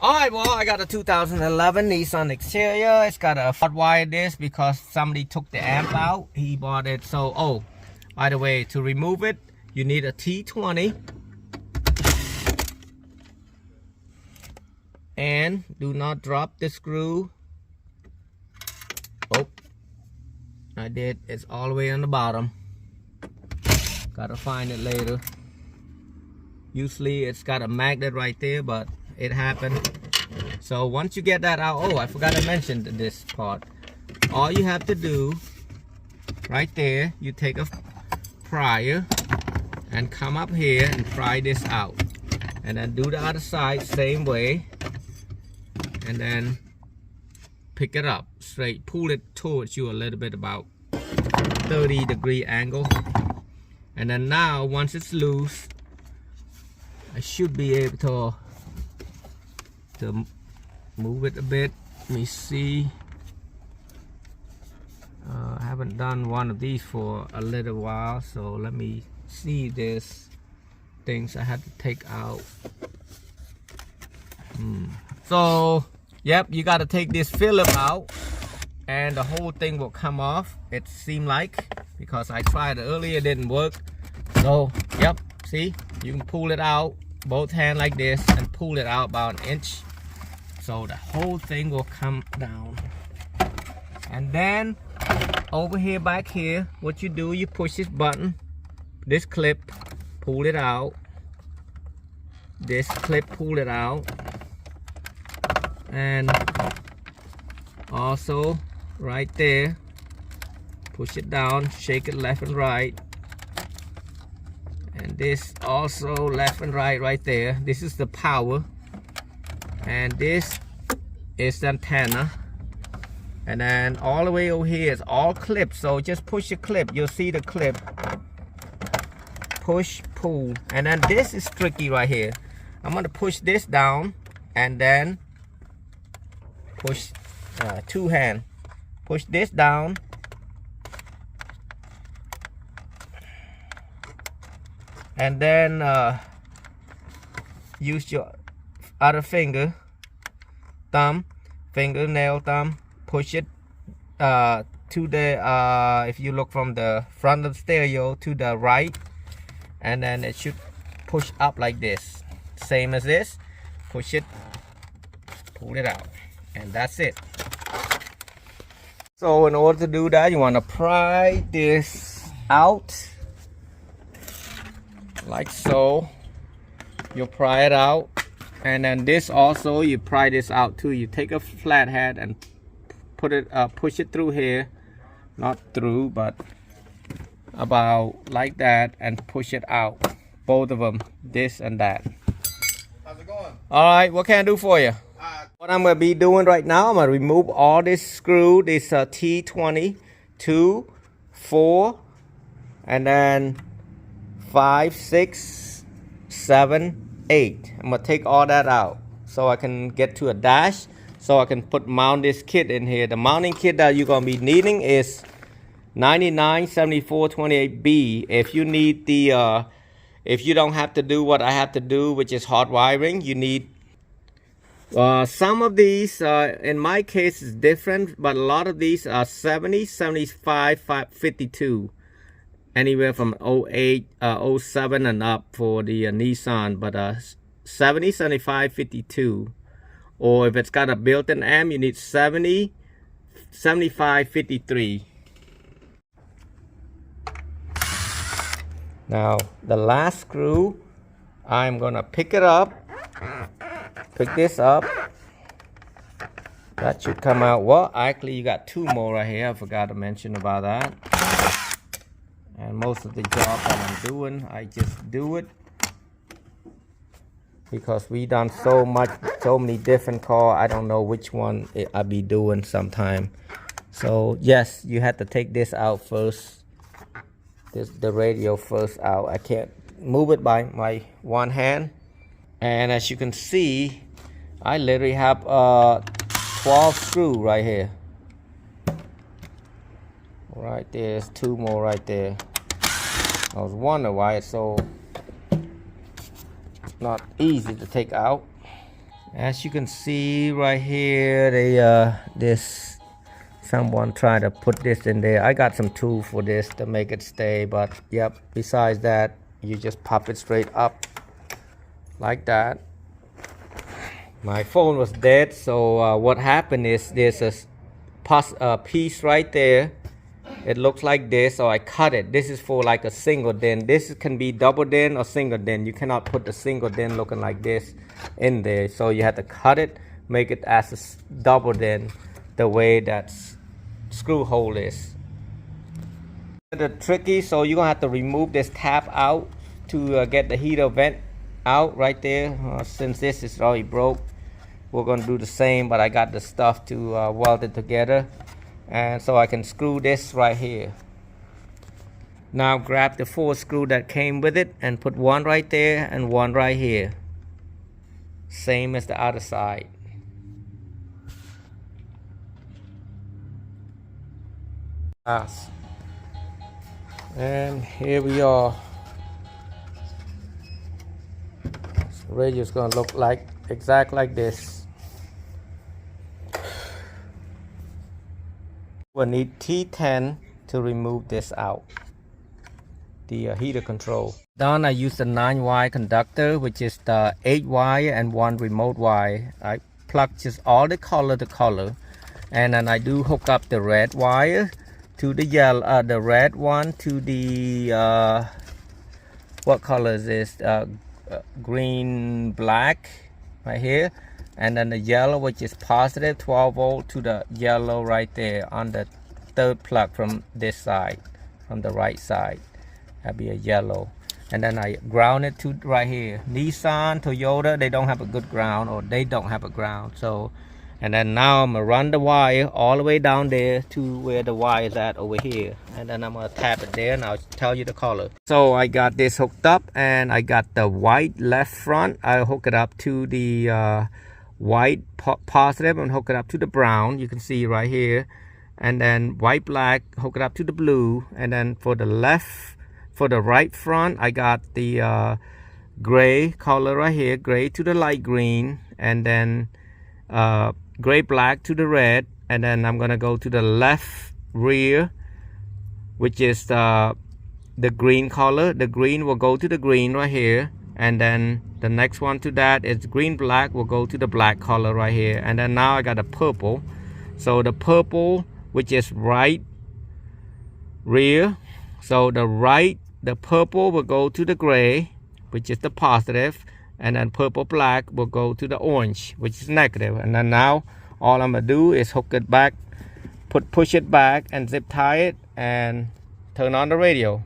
Alright, well, I got a 2011 Nissan Xterra. It's got a hardwire disc because somebody took the amp out. He bought it. So, oh, by the way, to remove it, you need a T20. And do not drop the screw. Oh, I did. It's all the way on the bottom. Gotta find it later. Usually it's got a magnet right there, but it happened. So once you get that out, oh, I forgot to mention this part. All you have to do right there, you take a prier and come up here and pry this out, and then do the other side same way, and then pick it up straight, pull it towards you a little bit, about 30-degree angle, and then now once it's loose, I should be able to move it a bit. Let me see. I haven't done one of these for a little while, so let me see. There's things I had to take out. So yep, you got to take this filler out and the whole thing will come off, it seemed like, because I tried it earlier, it didn't work. So yep, see, you can pull it out both hands like this and pull it out about an inch, so the whole thing will come down. And then over here, back here, what you do, you push this button, this clip, pull it out, this clip, pull it out, and also right there, push it down, shake it left and right, and this also left and right there. This is the power, and this is the antenna, and then all the way over here is all clips. So just push the clip, you'll see the clip, push, pull, and then this is tricky right here. I'm going to push this down and then push two hand, push this down, and then use your other finger, thumb, fingernail, thumb, push it to the if you look from the front of the stereo to the right, and then it should push up like this, same as this. Push it, pull it out, and that's it. So in order to do that, you want to pry this out like so. You'll pry it out, and then this also, you pry this out too. You take a flathead and put it push it through here, not through, but about like that, and push it out, both of them, this and that. How's it going? All right, what can I do for you? What I'm going to be doing right now, I'm going to remove all this screw, this T20, 2, 4, and then 5, 6, 7, 8. I'm going to take all that out so I can get to a dash, so I can mount this kit in here. The mounting kit that you're going to be needing is 997428B. If you need the, if you don't have to do what I have to do, which is hot wiring, you need some of these, in my case, is different, but a lot of these are 70, 75, 52. Anywhere from 08, 07 and up for the Nissan, but 70, 75, 52. Or if it's got a built-in amp, you need 70, 75, 53. Now, the last screw, I'm gonna pick it up. Pick this up. That should come out. Well, actually, you got two more right here. I forgot to mention about that. And most of the job that I'm doing, I just do it because we done so many different cars. I don't know which one I be doing sometime. So yes, you have to take this out first. The radio first out. I can't move it by my one hand. And as you can see, I literally have 12 screws right here. Right there's two more right there. I was wondering why it's so not easy to take out. As you can see right here, this someone tried to put this in there. I got some tool for this to make it stay, but yep, besides that, you just pop it straight up like that. My phone was dead, so what happened is there's a piece right there. It looks like this, so I cut it. This is for like a single din. This can be double din or single din. You cannot put the single din looking like this in there, so you have to cut it, make it as a double din, the way that screw hole is. The tricky, so you're gonna have to remove this tab out to get the heater vent out right there. Since this is already broke, we're gonna do the same, but I got the stuff to weld it together, and so I can screw this right here. Now grab the 4 screw that came with it and put one right there and one right here, same as the other side. And here we are. The radio is gonna look like exact like this. We'll need T10 to remove this out, the heater control. Then I use the 9-wire conductor, which is the 8-wire and 1 remote wire. I plug just all the color to color, and then I do hook up the red wire to the yellow, the red one to the what color is this? Green black right here, and then the yellow, which is positive 12 volt, to the yellow right there on the 3rd plug from this side, from the right side. That'd be a yellow. And then I ground it to right here. Nissan, Toyota, they don't have a good ground, or they don't have a ground. So, and then now I'm gonna run the wire all the way down there to where the wire is at over here, and then I'm gonna tap it there and I'll tell you the color. So I got this hooked up, and I got the white left front. I hook it up to the white positive and hook it up to the brown, you can see right here, and then white black, hook it up to the blue. And then for the left, for the right front, I got the gray color right here, gray to the light green, and then gray black to the red. And then I'm gonna go to the left rear, which is the green color. The green will go to the green right here, and then the next one to that is green black, will go to the black color right here. And then now I got a purple, so the purple, which is right rear, so the purple will go to the gray, which is the positive, and then purple black will go to the orange, which is negative. And then now all I'm gonna do is hook it back, push it back and zip tie it and turn on the radio.